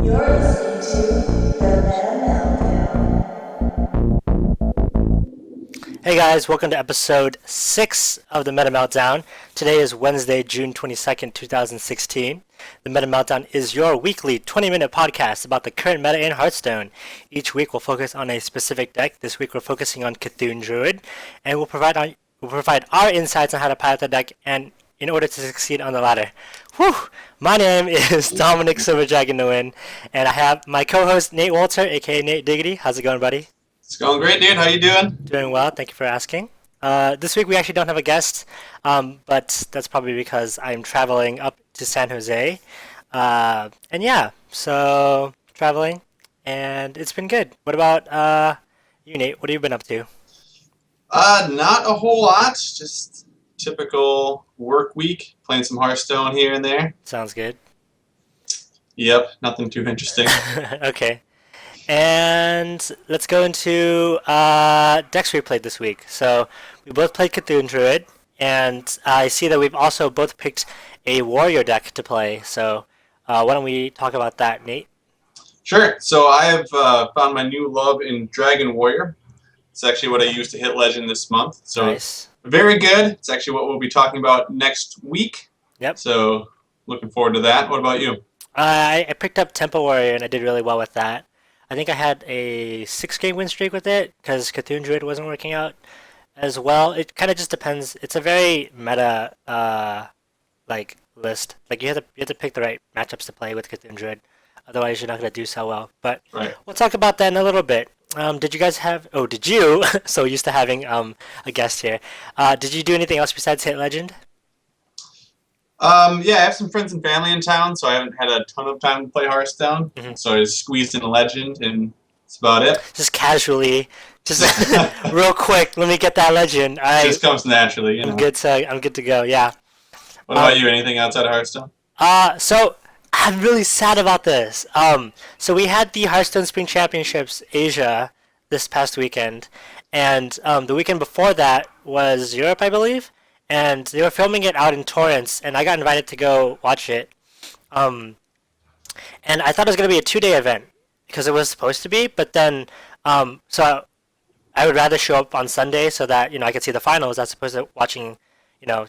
You're listening to the Meltdown. Hey guys, welcome to episode 6 of the Meta Meltdown. Today is Wednesday, June 22nd, 2016. The Meta Meltdown is your weekly 20-minute podcast about the current meta in Hearthstone. Each week we'll focus on a specific deck. This week we're focusing on Cthulhu Druid, and we'll provide our insights on how to pilot the deck and in order to succeed on the ladder. Whew! My name is Dominic Silverddragn Nguyen, and I have my co-host Nate Wolter, aka Natediggity. How's it going, buddy? It's going great, dude. How you doing? Doing well, thank you for asking. This week we actually don't have a guest, but that's probably because I'm traveling up to San Jose. And yeah, so traveling, and it's been good. What about you, Nate? What have you been up to? Not a whole lot. Just typical work week. Playing some Hearthstone here and there. Sounds good. Yep, nothing too interesting. Okay. And let's go into decks we played this week. So we both played Cthulhu Druid, and I see that we've also both picked a warrior deck to play. So why don't we talk about that, Nate? Sure. So I have found my new love in Dragon Warrior. It's actually what I used to hit Legend this month. So Nice. very good. It's actually what we'll be talking about next week. Yep. So looking forward to that. What about you? I picked up Tempo Warrior, and I did really well with that. I think I had a 6-game win streak with it because Cthulhu Druid wasn't working out as well. It kind of just depends. It's a very meta list. Like you have to pick the right matchups to play with Cthulhu Druid. Otherwise, you're not going to do so well. But Right. we'll talk about that in a little bit. Did you guys have? Oh, did you? So used to having a guest here. Did you do anything else besides hit Legend? Yeah, I have some friends and family in town, so I haven't had a ton of time to play Hearthstone. Mhm. So I just squeezed in a Legend, and that's about it. Just casually, just real quick. Let me get that Legend. It just comes naturally, you know. I'm good to go. Yeah. What about you? Anything outside of Hearthstone? So I'm really sad about this. So we had the Hearthstone Spring Championships Asia this past weekend, and the weekend before that was Europe, I believe, and they were filming it out in Torrance, and I got invited to go watch it. And I thought it was gonna be a 2-day event because it was supposed to be, but then so I would rather show up on Sunday so that I could see the finals as opposed to watching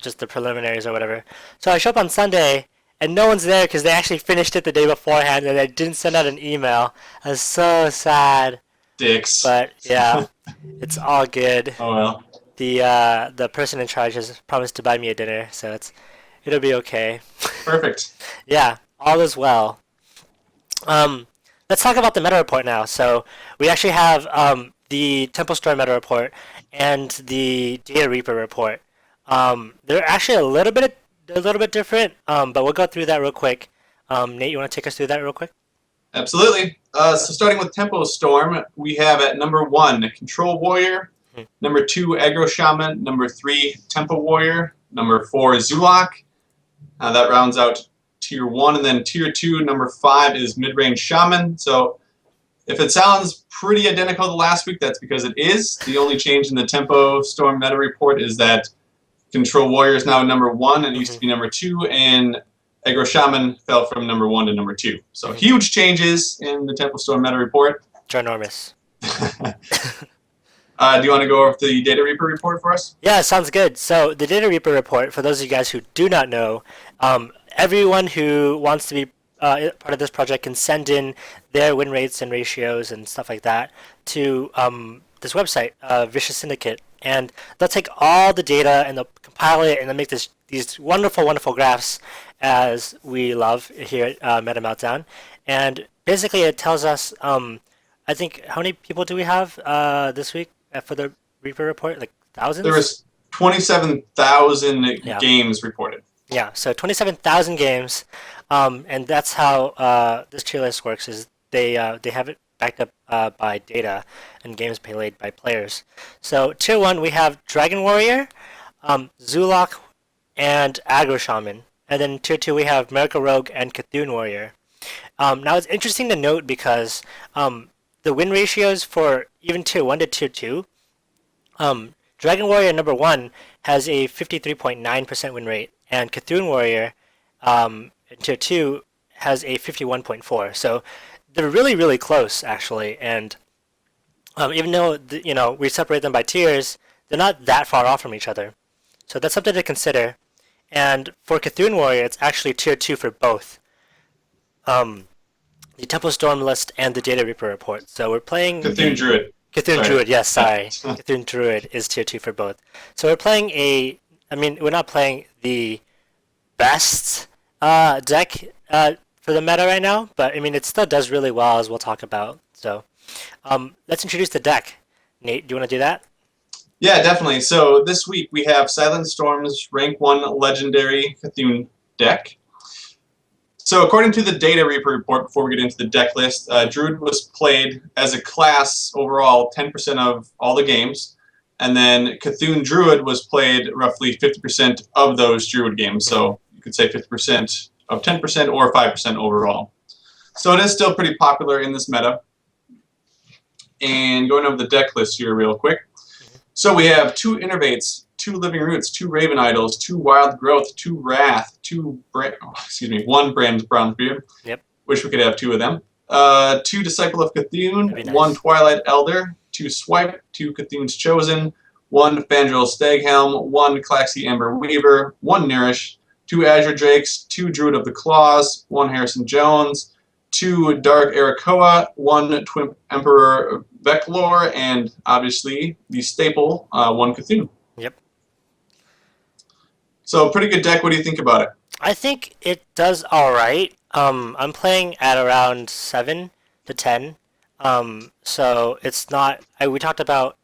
just the preliminaries or whatever. So I show up on Sunday and no one's there because they actually finished it the day beforehand and they didn't send out an email. I was so sad, Dicks. but yeah, it's all good. Oh well. The person in charge has promised to buy me a dinner, so it'll be okay. Perfect. Yeah, all is well. Let's talk about the meta report now. So we actually have the Tempostorm meta report and the Data Reaper report. They're actually a little bit different, but we'll go through that real quick. Nate, you want to take us through that real quick? Absolutely. So starting with Tempostorm, we have at number 1 Control Warrior, number 2 Aggro Shaman, number 3 Tempo Warrior, number 4 Zulak. That rounds out Tier 1, and then Tier 2, number 5 is Mid-Range Shaman. So if it sounds pretty identical to last week, that's because it is. The only change in the Tempostorm meta report is that Control Warrior is now number 1, and it used to be number 2, and Aggro Shaman fell from number 1 to number 2. So huge changes in the Tempostorm meta report. Ginormous. Do you want to go over the Data Reaper report for us? Yeah, sounds good. So the Data Reaper report, for those of you guys who do not know, everyone who wants to be part of this project can send in their win rates and ratios and stuff like that to this website, Vicious Syndicate, and they'll take all the data and they'll compile it and they'll make these wonderful, wonderful graphs as we love here at Meta Meltdown. And basically it tells us, I think, how many people do we have this week for the Reaper report? Like thousands? There was 27,000 Yeah. games reported. Yeah, so 27,000 games, and that's how this tier list works. Is they have it backed up by data and games played by players. So tier 1 we have Dragon Warrior, Zulak, and Aggro Shaman, and then tier 2 we have Miracle Rogue and Cthulhu Warrior. Now it's interesting to note because the win ratios for even tier 1 to tier 2, Dragon Warrior number 1 has a 53.9% win rate, and Cthulhu Warrior in tier 2 has a 51.4. So they're really, really close, actually. And even though we separate them by tiers, they're not that far off from each other. So that's something to consider. And for Cthulhu Warrior, it's actually tier 2 for both the Tempostorm list and the Data Reaper report. So we're playing Cthulhu Druid. Cthulhu Sorry. Druid, yes, sorry. Cthulhu Druid is tier 2 for both. So we're playing we're not playing the best deck for the meta right now, but it still does really well, as we'll talk about. So let's introduce the deck. Nate, do you want to do that? Yeah, definitely. So this week we have SilentStorm's Rank 1 Legendary Cthulhu deck. So according to the Data Reaper report, before we get into the deck list, Druid was played as a class overall 10% of all the games, and then Cthulhu Druid was played roughly 50% of those Druid games. So you could say 50% of 10% or 5% overall. So it is still pretty popular in this meta. And going over the deck list here real quick. So we have 2 Innervates, 2 Living Roots, 2 Raven Idols, 2 Wild Growth, 2 Wrath, 1 Brand Bronzebeard. Yep. Wish we could have 2 of them. 2 Disciple of Cthulhu, That'd be nice. 1 Twilight Elder, 2 Swipe, 2 Cthulhu's Chosen, 1 Fandral Staghelm, 1 Claxy Amber Weaver, 1 Nourish, 2 Azure Drakes, 2 Druid of the Claws, 1 Harrison Jones, 2 Dark Arakoa, 1 Twimp Emperor Veclor, and obviously the staple, 1 Cthulhu. Yep. So pretty good deck. What do you think about it? I think it does all right. I'm playing at around 7 to 10. So it's not. We talked about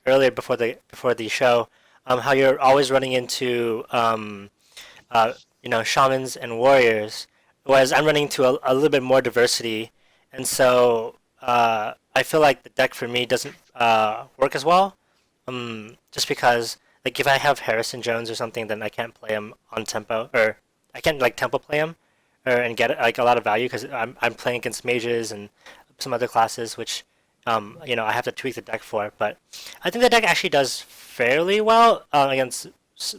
earlier before the show how you're always running into shamans and warriors, whereas I'm running into a little bit more diversity, and so I feel like the deck for me doesn't work as well. Just because like if I have Harrison Jones or something, then I can't play him on tempo, or I can't like tempo play him, and get like a lot of value because I'm playing against mages and some other classes, which I have to tweak the deck for. But I think the deck actually does fairly well against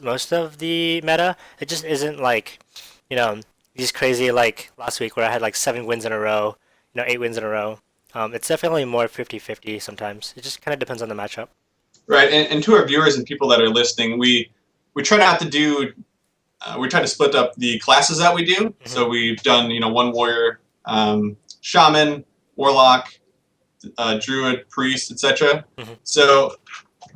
most of the meta. It just isn't like these crazy like last week where I had like 7 wins in a row, 8 wins in a row. It's definitely more 50-50 sometimes. It just kind of depends on the matchup. Right, and to our viewers and people that are listening, we try not to do. We try to split up the classes that we do. Mm-hmm. So we've done 1 warrior, shaman, warlock, druid, priest, etc. Mm-hmm. So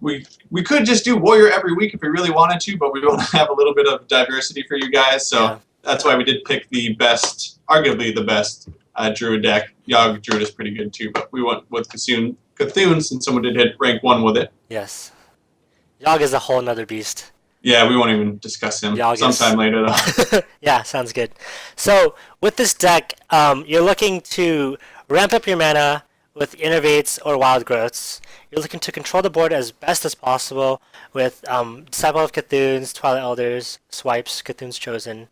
we could just do warrior every week if we really wanted to, but we want to have a little bit of diversity for you guys. So yeah. That's why we did pick the best, arguably the best druid deck. Yogg Druid is pretty good too, but we went with Cthulhu since someone did hit rank 1 with it. Yes. Yogg is a whole nother beast. Yeah, we won't even discuss him sometime later though. Yeah, sounds good. So with this deck, you're looking to ramp up your mana with Innervates or Wild Growths. You're looking to control the board as best as possible with Disciple of Cthulhu's, Twilight Elders, Swipes, Cthulhu's Chosen.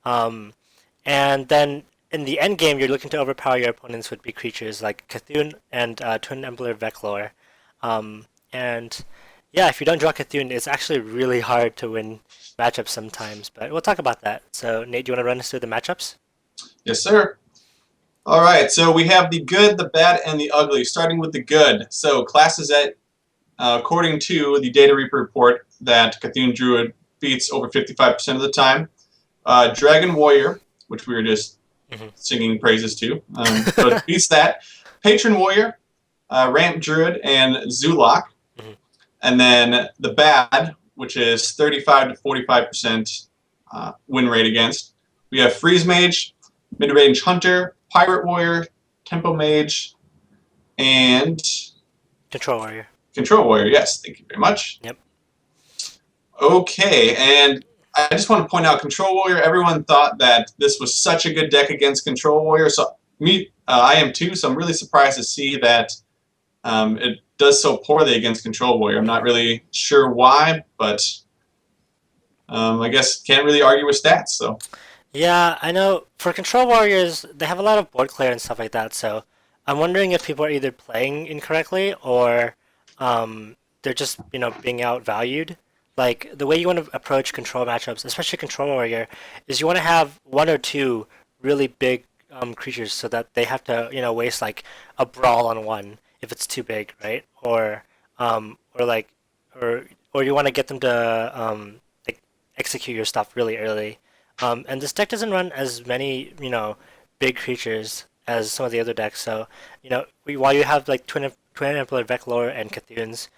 And then in the end game, you're looking to overpower your opponents with big creatures like Cthulhu and Twin Emperor Veclor. And yeah, if you don't draw Cthulhu, it's actually really hard to win matchups sometimes. But we'll talk about that. So Nate, do you want to run us through the matchups? Yes, sir. All right, so we have the good, the bad, and the ugly. Starting with the good. So classes that, according to the Data Reaper report, that Cthulhu Druid beats over 55% of the time. Dragon Warrior, which we were just singing praises to, so it beats that. Patron Warrior, Ramp Druid, and Zulak. And then the bad, which is 35 to 45% win rate against. We have Freeze Mage, Mid-Range Hunter, Pirate Warrior, Tempo Mage, and Control Warrior. Control Warrior, yes. Thank you very much. Yep. Okay, and I just want to point out Control Warrior. Everyone thought that this was such a good deck against Control Warrior. So I am too, so I'm really surprised to see that it does so poorly against Control Warrior. I'm not really sure why, but I guess can't really argue with stats. So. Yeah, I know. For Control Warriors, they have a lot of board clear and stuff like that, so I'm wondering if people are either playing incorrectly or they're just, being outvalued. Like, the way you want to approach control matchups, especially Control Warrior, is you want to have 1 or 2 really big creatures so that they have to waste like a brawl on one if it's too big, right? Or like or you want to get them to like execute your stuff really early. And this deck doesn't run as many big creatures as some of the other decks. So while you have like Twin Emperor, Veclor, and Cthunes,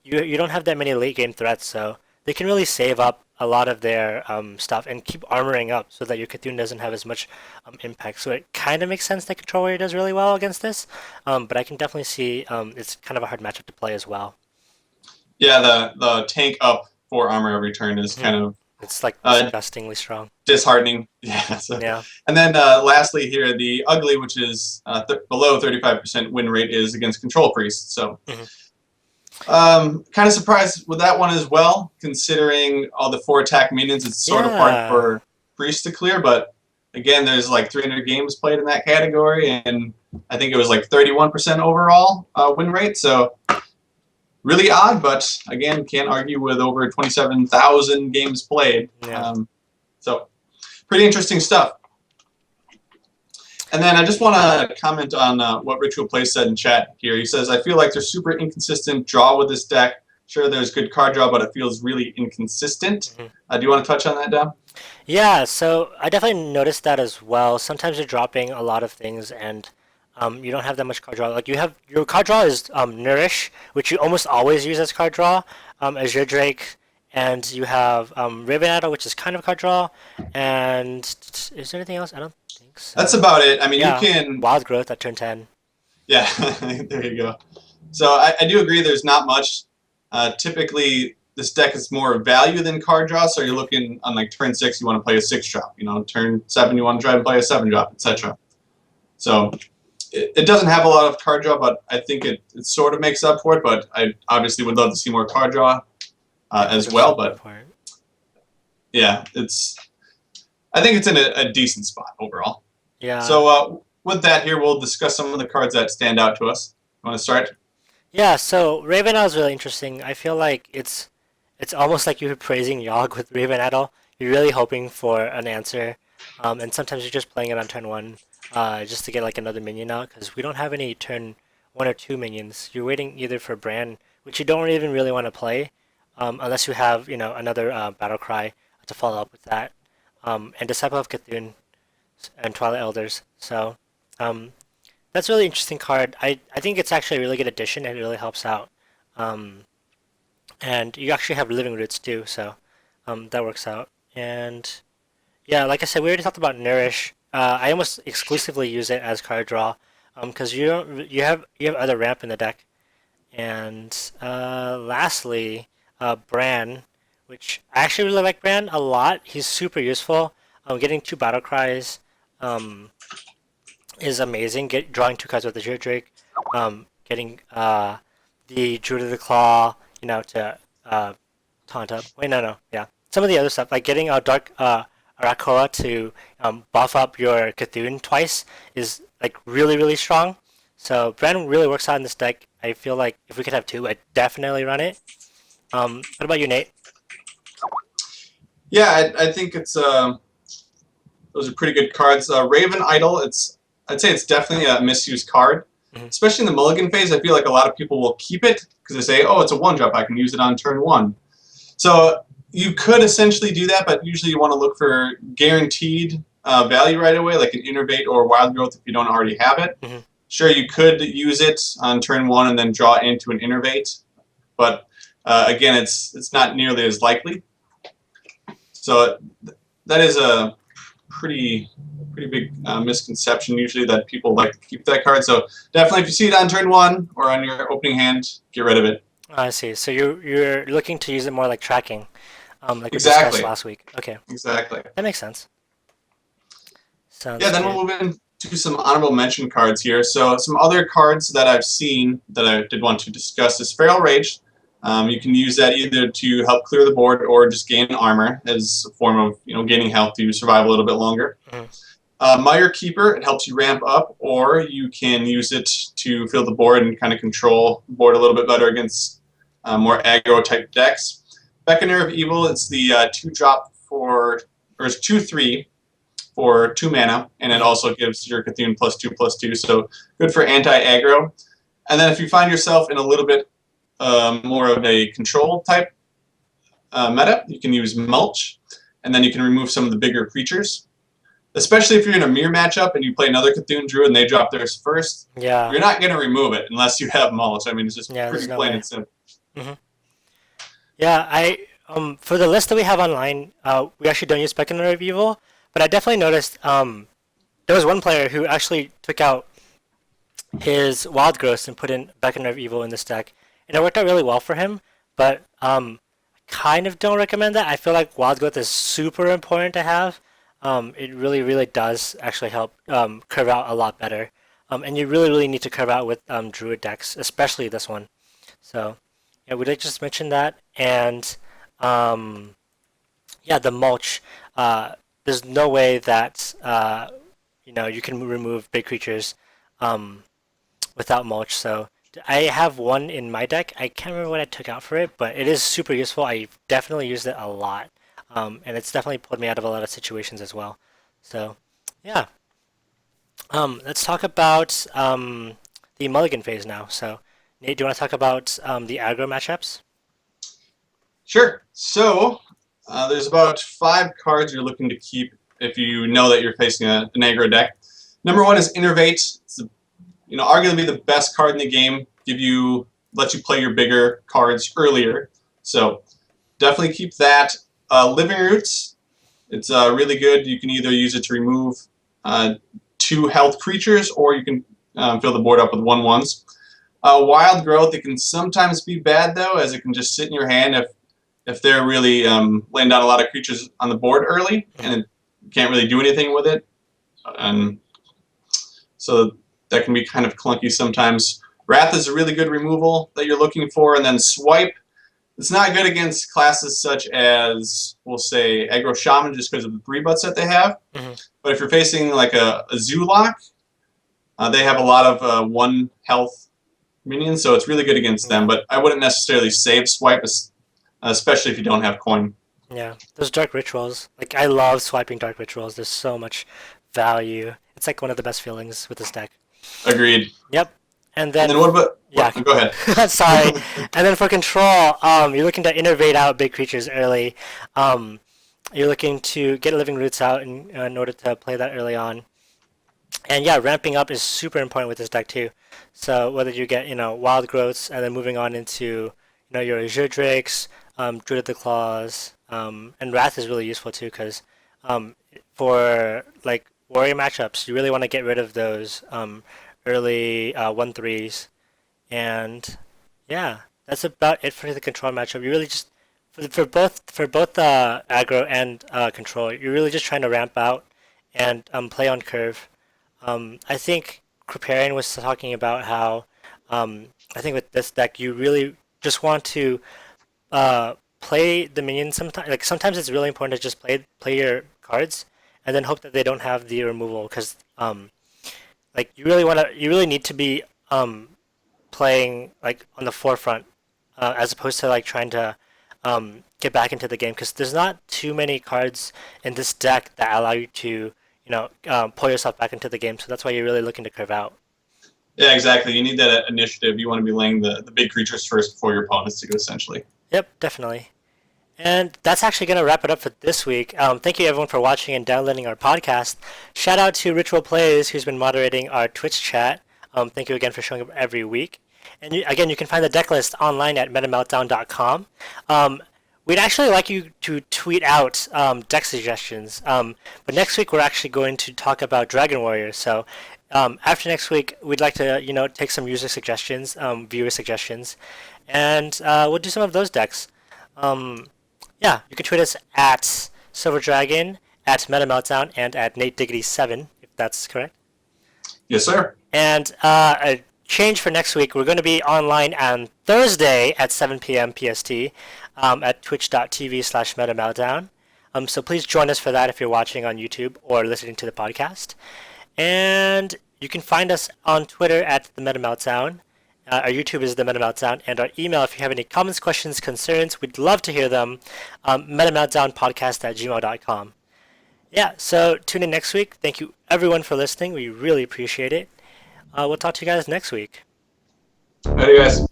you don't have that many late game threats. So they can really save up a lot of their stuff and keep armoring up so that your Cthulhu doesn't have as much impact. So it kind of makes sense that Control Warrior does really well against this, but I can definitely see it's kind of a hard matchup to play as well. Yeah, the tank up 4 armor every turn is kind of it's like disgustingly strong, disheartening. Yeah. So. Yeah. And then lastly here, the ugly, which is below 35% win rate, is against Control Priest. So. Kind of surprised with that one as well, considering all the 4 attack minions. It's sort of hard for Priest to clear, but again, there's like 300 games played in that category, and I think it was like 31% overall win rate. So really odd, but again, can't argue with over 27,000 games played. Yeah. So pretty interesting stuff. And then I just want to comment on what Ritual Play said in chat here. He says, I feel like there's super inconsistent draw with this deck. Sure, there's good card draw, but it feels really inconsistent. Do you want to touch on that, Dom? Yeah, so I definitely noticed that as well. Sometimes you're dropping a lot of things and you don't have that much card draw. Like your card draw is Nourish, which you almost always use as card draw, as your Drake, and you have Raven Adder, which is kind of card draw. And is there anything else? I don't think so. That's about it. I mean, Yeah, you can... Wild Growth at turn 10. Yeah, there you go. So I do agree there's not much. Typically, this deck is more value than card draw, so you're looking on like turn 6, you want to play a 6-drop. Turn 7, you want to try and play a 7-drop, etc. So it doesn't have a lot of card draw, but I think it sort of makes up for it, but I obviously would love to see more card draw as well. But yeah, I think it's in a decent spot overall. Yeah. So with that here, we'll discuss some of the cards that stand out to us. You want to start? Yeah, so Raven Adder is really interesting. I feel like it's almost like you're praising Yogg with Raven Adder. You're really hoping for an answer, and sometimes you're just playing it on turn 1 just to get like another minion out, because we don't have any turn 1 or 2 minions. You're waiting either for Bran, which you don't even really want to play, unless you have another Battle Cry to follow up with that, and Disciple of Cthulhu and Twilight Elders. So that's a really interesting card. I think it's actually a really good addition, and it really helps out. And you actually have Living Roots too, so that works out. And yeah, like I said, we already talked about Nourish. I almost exclusively use it as card draw, because you have other ramp in the deck. And lastly, Bran, which I actually really like Bran a lot. He's super useful. Getting 2 Battle Cries is amazing. Drawing 2 cards with the Druid Drake, getting the Druid of the Claw, to taunt up. Wait, no, yeah. Some of the other stuff, like getting a Dark Arakora to buff up your Cthulhu twice, is like really, really strong. So Bran really works out in this deck. I feel like if we could have 2, I'd definitely run it. What about you, Nate? Yeah, I think it's those are pretty good cards. Raven Idol, I'd say it's definitely a misused card, especially in the mulligan phase. I feel like a lot of people will keep it because they say, "Oh, it's a 1-drop. I can use it on turn 1." So you could essentially do that, but usually you want to look for guaranteed value right away, like an Innervate or Wild Growth if you don't already have it. Sure, you could use it on turn 1 and then draw into an Innervate, but again, it's not nearly as likely. So that is a pretty big misconception usually, that people like to keep that card. So definitely, if you see it on turn 1 or on your opening hand, get rid of it. I see. So you're looking to use it more like tracking, like we Exactly. discussed last week. Okay. Exactly. That makes sense. Sounds Yeah, then good. we'll move into some honorable mention cards here. So some other cards that I've seen that I did want to discuss is Feral Rage. You can use that either to help clear the board or just gain armor as a form of gaining health to survive a little bit longer. Mire Keeper, it helps you ramp up, or you can use it to fill the board and kind of control the board a little bit better against more aggro type decks. Beckoner of Evil, it's the 2-drop or it's 2/3 for 2 mana, and it also gives your Cthulhu +2/+2, so good for anti-aggro. And then if you find yourself in a little bit more of a control type meta, you can use Mulch, and then you can remove some of the bigger creatures. Especially if you're in a mirror matchup and you play another Cthulhu Druid and they drop theirs first, you're not going to remove it unless you have Mulch. I mean, it's just pretty plain and simple. Yeah, for the list that we have online, we actually don't use Speculative Evil, but I definitely noticed there was one player who actually took out his Wild Growth and put in Beckoner of Evil in this deck, and it worked out really well for him, but kind of don't recommend that. I feel like Wild Growth is super important to have. It really, really does actually help curve out a lot better. And you really, really need to curve out with Druid decks, especially this one. So, yeah, we did just mention that. And, yeah, the Mulch. There's no way that, you can remove big creatures without Mulch. So, I have one in my deck. I can't remember what I took out for it, but it is super useful. I definitely used it a lot. And it's definitely pulled me out of a lot of situations as well. So, yeah. Let's talk about the Mulligan phase now. So, Nate, do you want to talk about the aggro matchups? Sure. So, there's about 5 cards you're looking to keep if you know that you're facing an aggro deck. Number 1 is Innervate. It's arguably the best card in the game. Lets you play your bigger cards earlier. So, definitely keep that. Living Roots, it's really good. You can either use it to remove 2 health creatures, or you can fill the board up with 1/1s. Wild Growth, it can sometimes be bad though, as it can just sit in your hand if they're really laying down a lot of creatures on the board early, and you can't really do anything with it. And so that can be kind of clunky sometimes. Wrath is a really good removal that you're looking for, and then Swipe. It's not good against classes such as, we'll say, Aggro Shaman, just because of the 3-butts that they have. But if you're facing like a Zulak, they have a lot of 1 health minions, so it's really good against them. But I wouldn't necessarily save Swipe, especially if you don't have coin. Yeah, those Dark Rituals. Like, I love swiping Dark Rituals. There's so much value. It's like one of the best feelings with this deck. Agreed. Yep. And then what about... Yeah. Go ahead. Sorry. And then for control, you're looking to innervate out big creatures early. You're looking to get Living Roots out in order to play that early on. And yeah, ramping up is super important with this deck too. So whether you get Wild Growths and then moving on into your Azure Drakes, Druid of the Claws, and Wrath is really useful too because for like warrior matchups, you really want to get rid of those early 1/3s. And yeah, that's about it for the control matchup. You really just for both aggro and control, you're really just trying to ramp out and play on curve. I think Kriparian was talking about how I think with this deck you really just want to play the minions. Sometimes it's really important to just play your cards and then hope that they don't have the removal because you really need to be playing like on the forefront as opposed to like trying to get back into the game because there's not too many cards in this deck that allow you to pull yourself back into the game. So that's why you're really looking to curve out. Yeah, exactly. You need that initiative. You want to be laying the big creatures first before your opponents do, essentially. Yep, definitely. And that's actually going to wrap it up for this week. Thank you everyone for watching and downloading our podcast. Shout out to Ritual Plays, who's been moderating our Twitch chat. Thank you again for showing up every week. And again, you can find the deck list online at metameltdown.com. We'd actually like you to tweet out deck suggestions. But next week we're actually going to talk about Dragon Warriors. So after next week, we'd like to take some user suggestions, viewer suggestions, and we'll do some of those decks. Yeah, you can tweet us at Silverddragn, at MetaMeltdown, and at Natediggity7, if that's correct. Yes, sir. And a change for next week, we're going to be online on Thursday at 7 p.m. PST at twitch.tv/MetaMeltdown. So please join us for that if you're watching on YouTube or listening to the podcast. And you can find us on Twitter at the MetaMeltdown. Our YouTube is the MetaMeltdown, and our email, if you have any comments, questions, concerns, we'd love to hear them. MetaMeltdownpodcast@gmail.com. Yeah, so tune in next week. Thank you everyone for listening. We really appreciate it. We'll talk to you guys next week. Later, guys.